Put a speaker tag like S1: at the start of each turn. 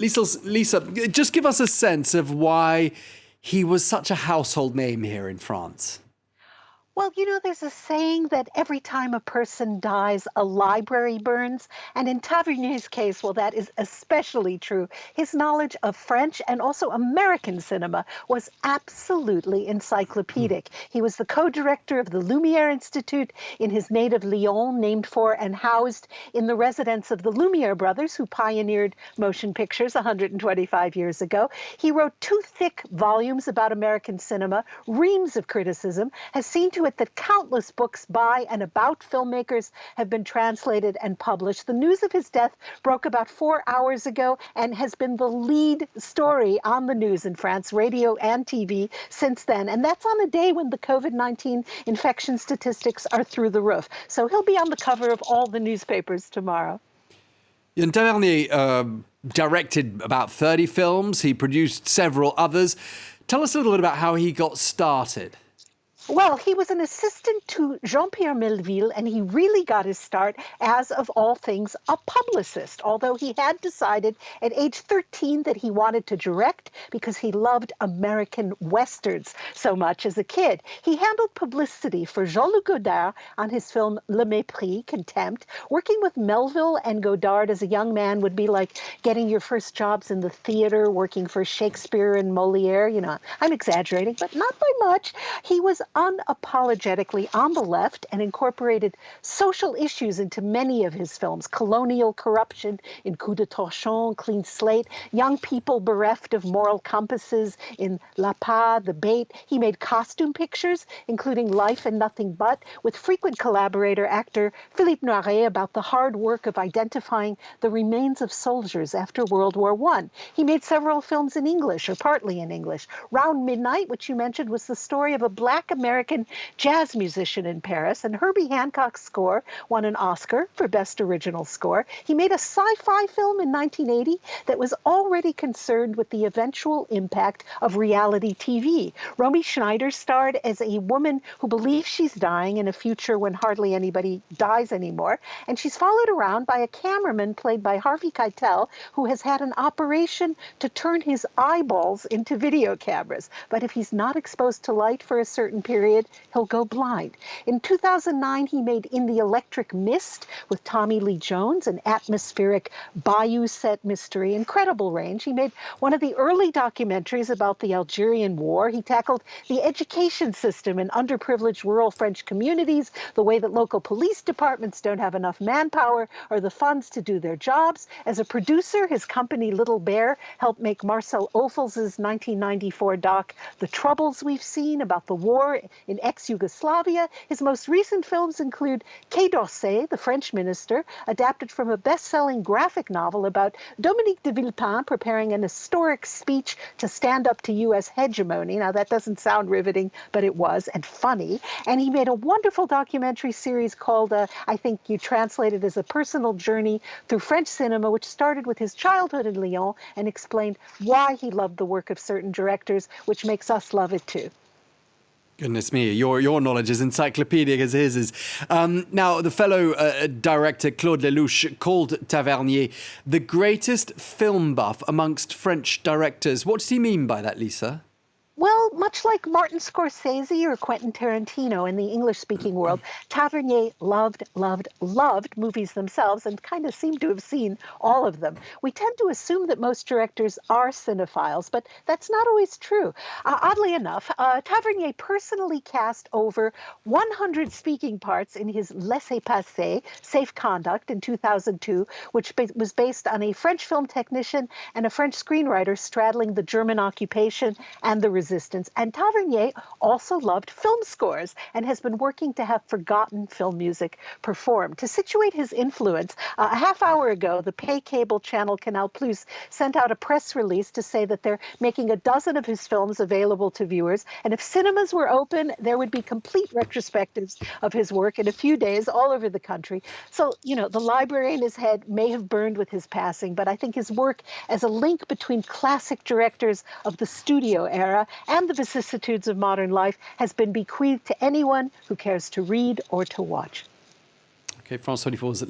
S1: Lisa, just give us a sense of why he was such a household name here in France.
S2: Well, there's a saying that every time a person dies, a library burns. And in Tavernier's case, well, that is especially true. His knowledge of French and also American cinema was absolutely encyclopedic. He was the co-director of the Lumiere Institute in his native Lyon, named for and housed in the residence of the Lumiere brothers, who pioneered motion pictures 125 years ago. He wrote 2 thick volumes about American cinema, reams of criticism, has seen to it that countless books by and about filmmakers have been translated and published. The news of his death broke about 4 hours ago and has been the lead story on the news in France, radio and TV, since then. And that's on a day when the COVID-19 infection statistics are through the roof. So he'll be on the cover of all the newspapers tomorrow.
S1: Tavernier directed about 30 films. He produced several others. Tell us a little bit about how he got started.
S2: Well, he was an assistant to Jean-Pierre Melville, and he really got his start as, of all things, a publicist, although he had decided at age 13 that he wanted to direct because he loved American westerns so much as a kid. He handled publicity for Jean-Luc Godard on his film Le Mépris, Contempt. Working with Melville and Godard as a young man would be like getting your first jobs in the theater, working for Shakespeare and Molière. I'm exaggerating, but not by much. He was unapologetically on the left and incorporated social issues into many of his films. Colonial corruption in Coup de Torchon, Clean Slate, young people bereft of moral compasses in La Pas, The Bait. He made costume pictures, including Life and Nothing But, with frequent collaborator actor Philippe Noiret about the hard work of identifying the remains of soldiers after World War I. He made several films in English, or partly in English. Round Midnight, which you mentioned, was the story of a Black American jazz musician in Paris, and Herbie Hancock's score won an Oscar for Best Original Score. He made a sci-fi film in 1980 that was already concerned with the eventual impact of reality TV. Romy Schneider starred as a woman who believes she's dying in a future when hardly anybody dies anymore, and she's followed around by a cameraman played by Harvey Keitel, who has had an operation to turn his eyeballs into video cameras. But if he's not exposed to light for a certain period, he'll go blind. In 2009, he made In the Electric Mist with Tommy Lee Jones, an atmospheric bayou set mystery. Incredible range. He made one of the early documentaries about the Algerian War. He tackled the education system in underprivileged rural French communities, the way that local police departments don't have enough manpower or the funds to do their jobs. As a producer, his company Little Bear helped make Marcel Ophuls' 1994 doc The Troubles We've Seen, about the war in ex-Yugoslavia. His most recent films include Quai d'Orsay, the French minister, adapted from a best-selling graphic novel about Dominique de Villepin preparing an historic speech to stand up to U.S. hegemony. Now, that doesn't sound riveting, but it was, and funny. And he made a wonderful documentary series called, I think you translated as A Personal Journey Through French Cinema, which started with his childhood in Lyon and explained why he loved the work of certain directors, which makes us love it too.
S1: Goodness me, your knowledge is encyclopedic as his is. Now, the fellow director Claude Lelouch called Tavernier the greatest film buff amongst French directors. What does he mean by that, Lisa?
S2: Well, much like Martin Scorsese or Quentin Tarantino in the English-speaking world, Tavernier loved movies themselves and kind of seemed to have seen all of them. We tend to assume that most directors are cinephiles, but that's not always true. Oddly enough, Tavernier personally cast over 100 speaking parts in his Laissez-Passer, Safe Conduct, in 2002, which was based on a French film technician and a French screenwriter straddling the German occupation and the resistance. And Tavernier also loved film scores and has been working to have forgotten film music performed. To situate his influence, a half hour ago, the pay cable channel Canal Plus sent out a press release to say that they're making a dozen of his films available to viewers. And if cinemas were open, there would be complete retrospectives of his work in a few days all over the country. So, the library in his head may have burned with his passing, but I think his work as a link between classic directors of the studio era and the vicissitudes of modern life has been bequeathed to anyone who cares to read or to watch.
S1: Okay, France 24's